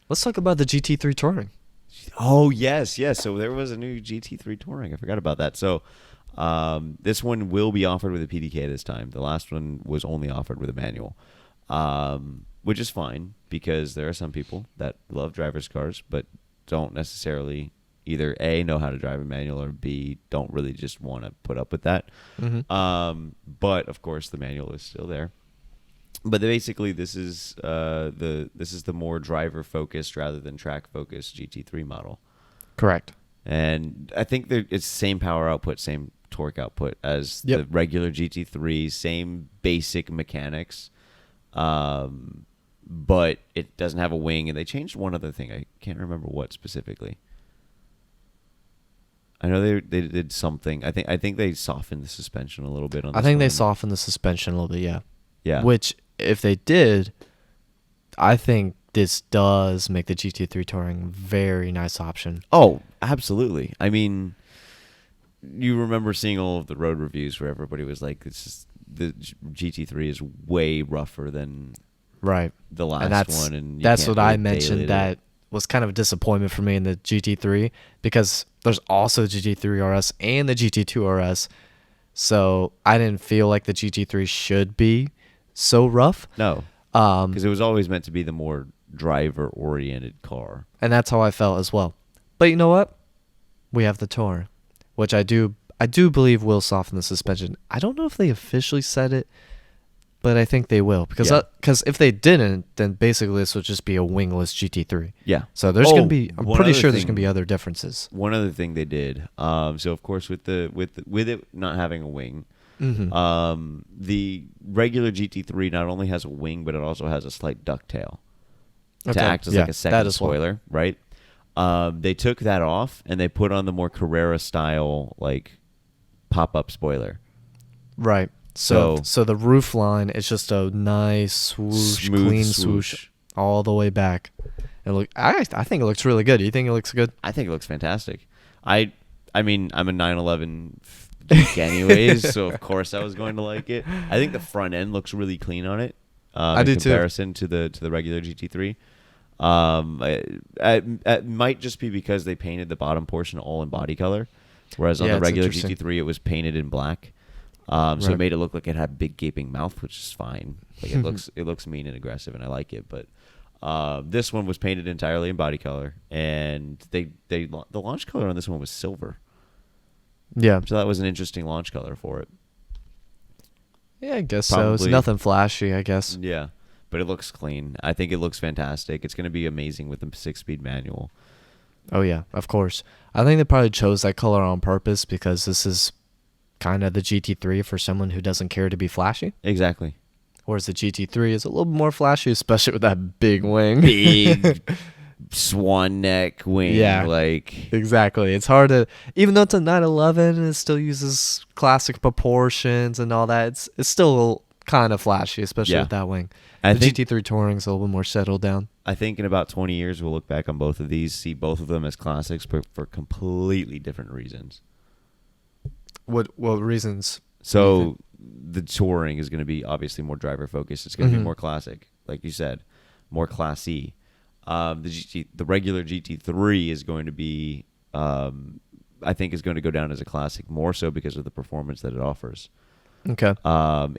Let's talk about the GT3 Touring. Oh yes, yes. So there was a new GT3 Touring. I forgot about that. So this one will be offered with a PDK this time. The last one was only offered with a manual, which is fine because there are some people that love driver's cars but don't necessarily either A, know how to drive a manual, or B, don't really just want to put up with that. But of course, the manual is still there. But basically, this is the more driver focused rather than track focused GT3 model. Correct. And I think that it's same power output, same torque output as the regular GT3, same basic mechanics, but it doesn't have a wing. And they changed one other thing. I can't remember what specifically. I know they did something. I think they softened the suspension a little bit on this I think they one. softened the suspension a little bit, yeah. Yeah. Which, if they did, I think this does make the GT3 Touring a very nice option. Oh, absolutely. I mean, you remember seeing all of the road reviews where everybody was like, the GT3 is way rougher than Right. the last And one. And that's what I really mentioned daily that was kind of a disappointment for me in the GT3 because there's also GT3 RS and the GT2 RS. So I didn't feel like the GT3 should be so rough. No, because it was always meant to be the more driver-oriented car. And that's how I felt as well. But you know what? We have the Touring, which I do believe will soften the suspension. I don't know if they officially said it, but I think they will because if they didn't, then basically this would just be a wingless GT3. Yeah. So there's gonna be. I'm one pretty other sure there's thing- gonna be other differences. One other thing they did. So of course with it not having a wing, the regular GT3 not only has a wing, but it also has a slight ducktail to act as like a second spoiler, right? They took that off and they put on the more Carrera style like pop-up spoiler. Right. So the roof line is just a nice swoosh, Smooth clean swoosh. swoosh all the way back. And I think it looks really good. Do you think it looks good? I think it looks fantastic. I mean, I'm a 911 geek anyways, so of course I was going to like it. I think the front end looks really clean on it. I in do too. comparison to the regular GT3. It might just be because they painted the bottom portion all in body color, whereas on the it's regular interesting. GT3 it was painted in black. So Right. it made it look like it had a big gaping mouth, which is fine. Like it looks mean and aggressive, and I like it. But this one was painted entirely in body color, and the launch color on this one was silver. Yeah. So that was an interesting launch color for it. Yeah, I guess so. It's Probably- nothing flashy, I guess. Yeah, but it looks clean. I think it looks fantastic. It's going to be amazing with the 6-speed manual. Oh yeah, of course. I think they probably chose that color on purpose because this is kind of the GT3 for someone who doesn't care to be flashy. Exactly. Whereas the GT3 is a little more flashy, especially with that big wing. Big swan neck wing. Yeah. Like, Exactly. It's hard to, even though it's a 911, it still uses classic proportions and all that. It's still kind of flashy, especially Yeah. with that wing. I The think GT3 Touring's a little bit more settled down. I think in about 20 years we'll look back on both of these, see both of them as classics, but for completely different reasons. What reasons? So the Touring is going to be obviously more driver focused. It's going to be more classic, like you said, more classy. The regular GT3 is going to be, I think, is going to go down as a classic more so because of the performance that it offers. Okay.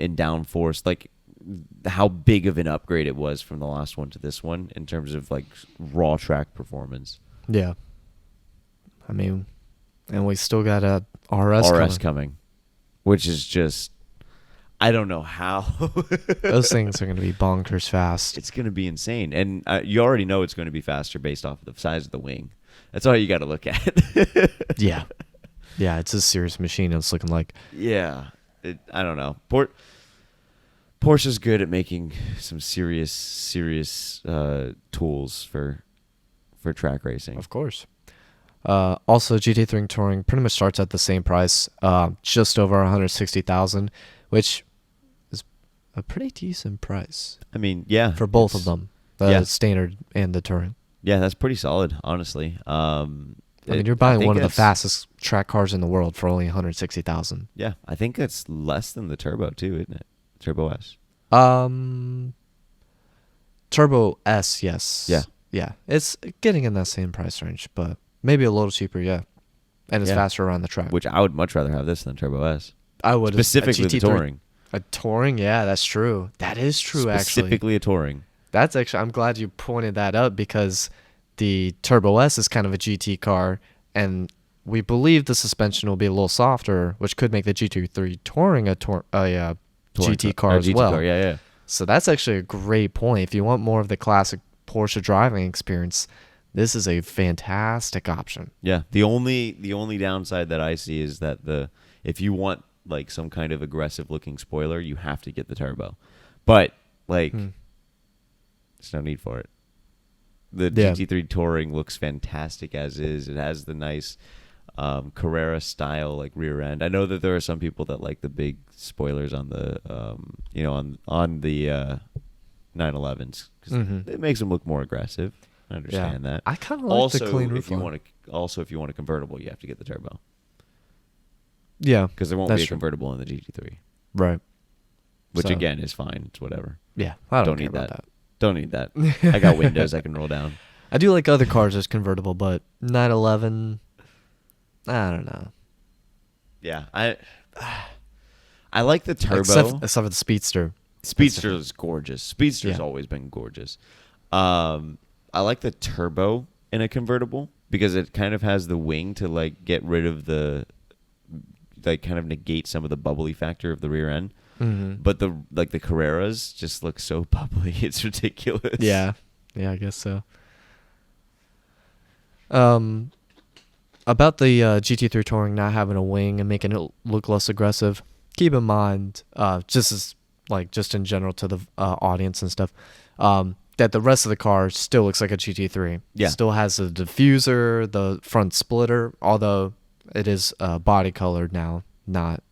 In downforce, like how big of an upgrade it was from the last one to this one in terms of like raw track performance. Yeah. I mean, and we still got a RS coming, which is just, I don't know how. Those things are going to be bonkers fast. It's going to be insane. And you already know it's going to be faster based off of the size of the wing. That's all you got to look at. Yeah. Yeah, it's a serious machine. It's looking like. Yeah. I don't know. Porsche's good at making some serious tools for track racing. Of course. Also, GT3 Touring pretty much starts at the same price, just over 160,000, which is a pretty decent price I mean, yeah. for both of them, the yeah. standard and the Touring. Yeah, that's pretty solid, honestly. I mean, you're buying one of the fastest track cars in the world for only 160,000. Yeah, I think that's less than the Turbo too, isn't it? Turbo S. Turbo S, yes. Yeah. Yeah, it's getting in that same price range, but maybe a little cheaper, yeah. And it's Yeah. faster around the track. Which I would much rather have this than Turbo S. I would Specifically a the GT3 Touring. A Touring, yeah, that's true. That is true, actually. Specifically a Touring. That's actually, I'm glad you pointed that up because the Turbo S is kind of a GT car, and we believe the suspension will be a little softer, which could make the GT3 Touring a GT car as GT well. Car, yeah. So that's actually a great point. If you want more of the classic Porsche driving experience, this is a fantastic option. Yeah. The only downside that I see is that if you want like some kind of aggressive looking spoiler, you have to get the turbo. But like there's no need for it. The GT3 Touring looks fantastic as is. It has the nice Carrera style like rear end. I know that there are some people that like the big spoilers on the on the 911s because it makes them look more aggressive. I understand that. I kind of like the clean roof. If you want a convertible, you have to get the turbo. Yeah, because there won't be a convertible in the GT3, right? Which again is fine. It's whatever. Yeah, I don't need care about that. Don't need that. I got windows I can roll down. I do like other cars as convertible, but 911, I don't know. Yeah, I like the turbo. Except for the Speedster. Speedster is gorgeous. Speedster's always been gorgeous. I like the turbo in a convertible because it kind of has the wing to like get rid of like kind of negate some of the bubbly factor of the rear end. But the Carreras just look so bubbly. It's ridiculous. Yeah, I guess so. About the GT3 Touring not having a wing and making it look less aggressive, keep in mind, just in general to the audience and stuff, that the rest of the car still looks like a GT3. Yeah. Still has the diffuser, the front splitter, although it is body colored now, not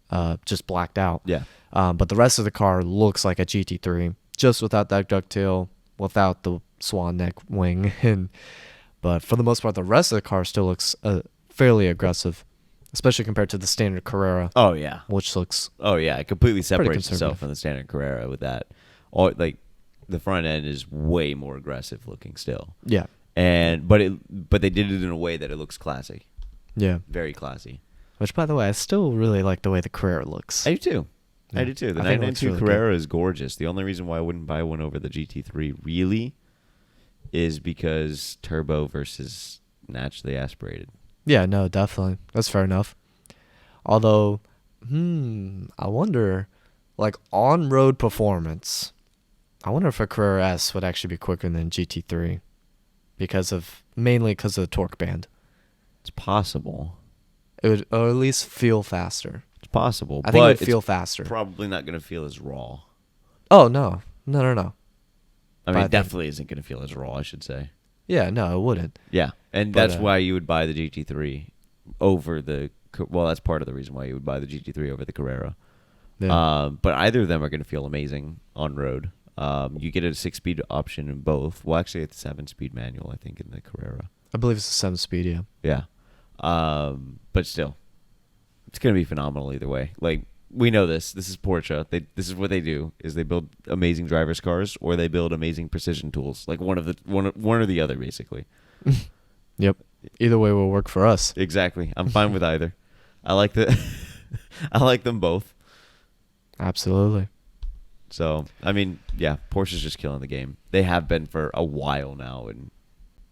just blacked out. Yeah. But the rest of the car looks like a GT3, just without that ducktail, without the swan neck wing. But for the most part, the rest of the car still looks fairly aggressive, especially compared to the standard Carrera. Oh, yeah. Which looks... Oh, yeah. It completely separates itself from the standard Carrera with that. The front end is way more aggressive looking still. Yeah. But they did it in a way that it looks classy. Yeah. Very classy. Which, by the way, I still really like the way the Carrera looks. I do too. Yeah. I do too. The 992 really Carrera is gorgeous. The only reason why I wouldn't buy one over the GT3 really is because turbo versus naturally aspirated. Yeah, no, definitely. That's fair enough. Although, I wonder, like on-road performance, I wonder if a Carrera S would actually be quicker than GT3 mainly because of the torque band. It's possible. It would, or at least feel faster. It's possible. I think it would feel faster. Probably not going to feel as raw. Oh, no. I mean, it definitely isn't going to feel as raw, I should say. Yeah, no, it wouldn't. Yeah, and that's why you would buy the GT3 over the... Well, that's part of the reason why you would buy the GT3 over the Carrera. Yeah. But either of them are going to feel amazing on road. You get a 6-speed option in both. Well, actually, it's a 7-speed manual, I think, in the Carrera. I believe it's a 7-speed, yeah. Yeah. But still, it's going to be phenomenal either way. Like, we know this. This is Porsche. This is what they do, is they build amazing drivers' cars or they build amazing precision tools. Like one or the other, basically. Yep. Either way will work for us. Exactly. I'm fine with either. I like them both. Absolutely. So, I mean, yeah, Porsche's just killing the game. They have been for a while now, and